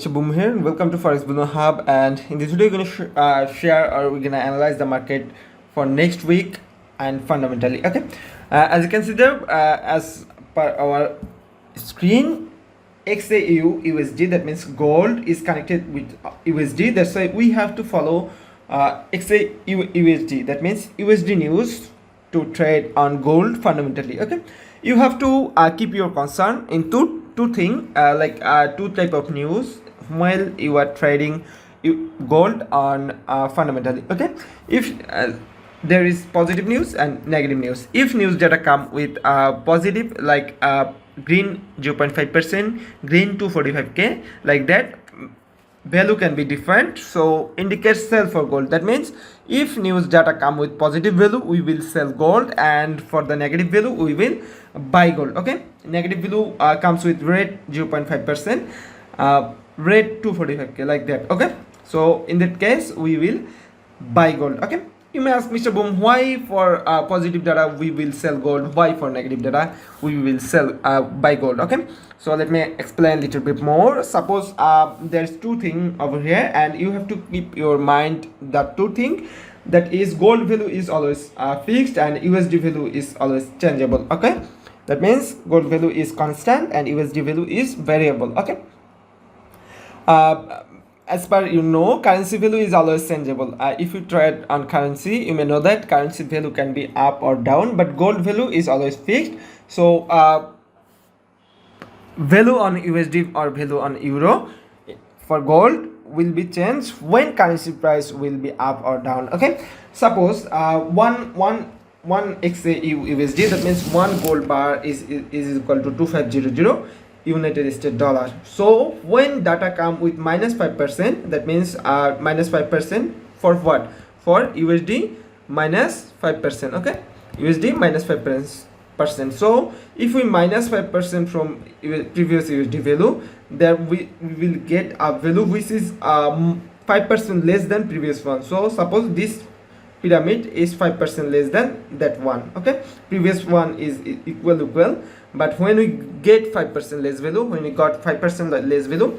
Mr. Boom here, and welcome to Forex Bull Hub. And in this video, we're going to share or we're going to analyze the market for next week and fundamentally. Okay, as you can see there, as per our screen, XAUUSD, that means gold is connected with USD. That's why we have to follow XAUUSD. That means USD news to trade on gold fundamentally. Okay, you have to keep your concern in two things, two type of news while you are trading gold on fundamentally. Okay, if there is positive news and negative news. If news data come with positive, like green 0.5%, green 245k, like that, value can be different, so indicates sell for gold. That means if news data come with positive value, we will sell gold, and for the negative value we will buy gold. Okay, negative value comes with red 0.5%, red 245k, like that. Okay, so in that case we will buy gold. Okay, you may ask, Mr. Boom, why for positive data we will sell gold, why for negative data we will sell buy gold? Okay, so let me explain a little bit more. Suppose there's two things over here, and you have to keep your mind that two things, that is gold value is always fixed and USD value is always changeable. Okay, that means gold value is constant and USD value is variable. Okay, as per you know, currency value is always changeable. If you trade on currency, you may know that currency value can be up or down, but gold value is always fixed. So value on USD or value on euro for gold will be changed when currency price will be up or down. Okay, suppose one XAUUSD, that means one gold bar is equal to 2500 United States dollar. So when data come with -5%, that means -5% for what? For USD -5%. Okay, USD -5%. So if we -5% from previous USD value, there we will get a value which is 5% less than previous one. So suppose this pyramid is 5% less than that one. Okay, previous one is equal, but when we get 5% less value, when we got 5% less value,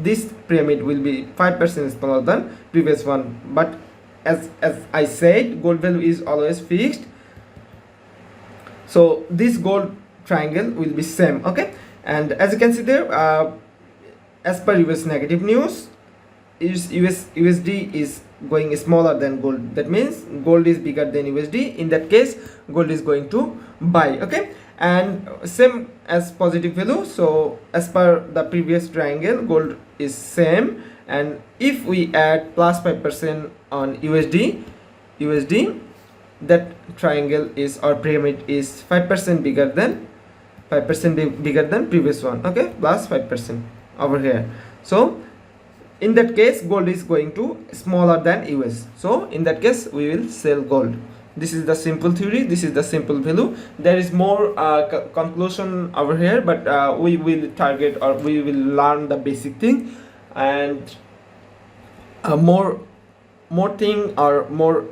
this pyramid will be 5% smaller than previous one. But as I said, gold value is always fixed, so this gold triangle will be same. Okay, and as you can see there, as per US negative news, USD is going smaller than gold. That means gold is bigger than USD. In that case, gold is going to buy. Okay, and same as positive value. So as per the previous triangle, gold is same, and if we add +5% on USD, that triangle is, or pyramid is 5% bigger than previous one. Okay, +5% over here. So in that case, gold is going to smaller than US. So in that case, we will sell gold. This is the simple theory. This is the simple value. There is more conclusion over here, but we will target, or we will learn the basic thing, and more thing or more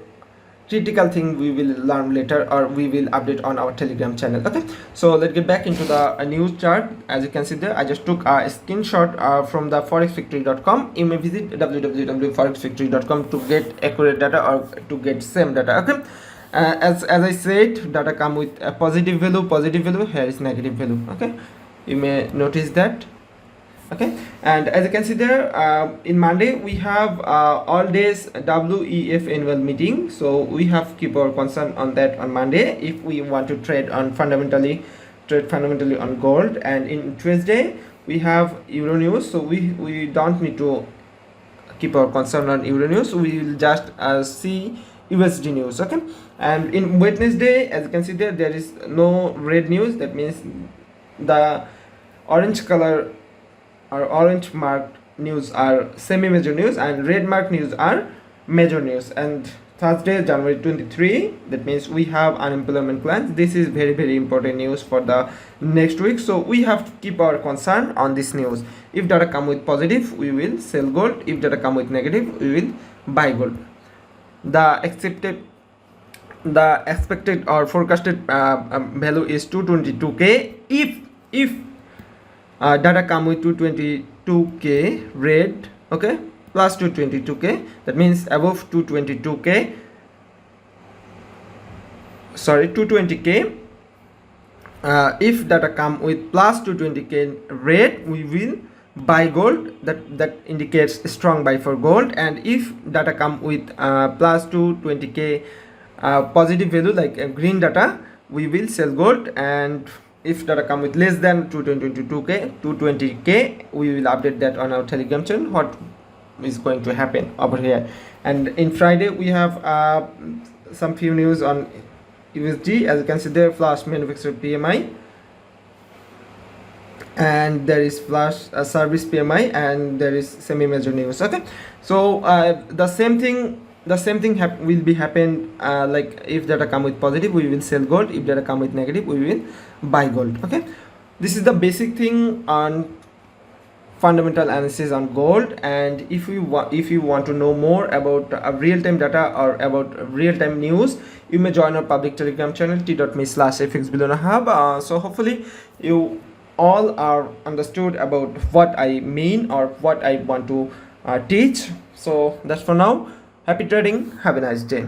critical thing we will learn later, or we will update on our Telegram channel. Okay, so let's get back into the news chart. As you can see there, I just took a screenshot from the forexfactory.com. You may visit www.forexfactory.com to get accurate data or to get same data. Okay, as I said, data come with a positive value, here is negative value. Okay, you may notice that. Okay, and as you can see there, in Monday we have all days WEF annual meeting, so we have keep our concern on that on Monday if we want to trade fundamentally on gold. And in Tuesday we have Euro news, so we don't need to keep our concern on Euro news. We will just see USD news. Okay, and in Wednesday, as you can see there is no red news. That means the orange color or orange marked news are semi-major news, and red marked news are major news. And Thursday, January 23, that means we have unemployment claims. This is very important news for the next week, so we have to keep our concern on this news. If data come with positive, we will sell gold. If data come with negative, we will buy gold. The expected or forecasted value is 222k. If data come with 222 2k red, okay, plus 222k, that means above 222k, sorry, 220k. If data come with plus 220k red, we will buy gold. That indicates strong buy for gold. And if data come with plus 220k positive value, like green data, we will sell gold. And if data come with less than 220k, we will update that on our Telegram channel what is going to happen over here. And in Friday we have some few news on USD. As you can see there, flash manufacturer PMI, and there is flash service PMI, and there is semi-major news. Okay, so the same thing will be happen, like if data come with positive, we will sell gold. If data come with negative, we will buy gold. Okay, this is the basic thing on fundamental analysis on gold. And if you want to know more about real-time data or about real-time news, you may join our public Telegram channel t.me/fxbillionhub. So hopefully you all are understood about what I mean or what I want to teach. So that's for now. Happy trading. Have a nice day.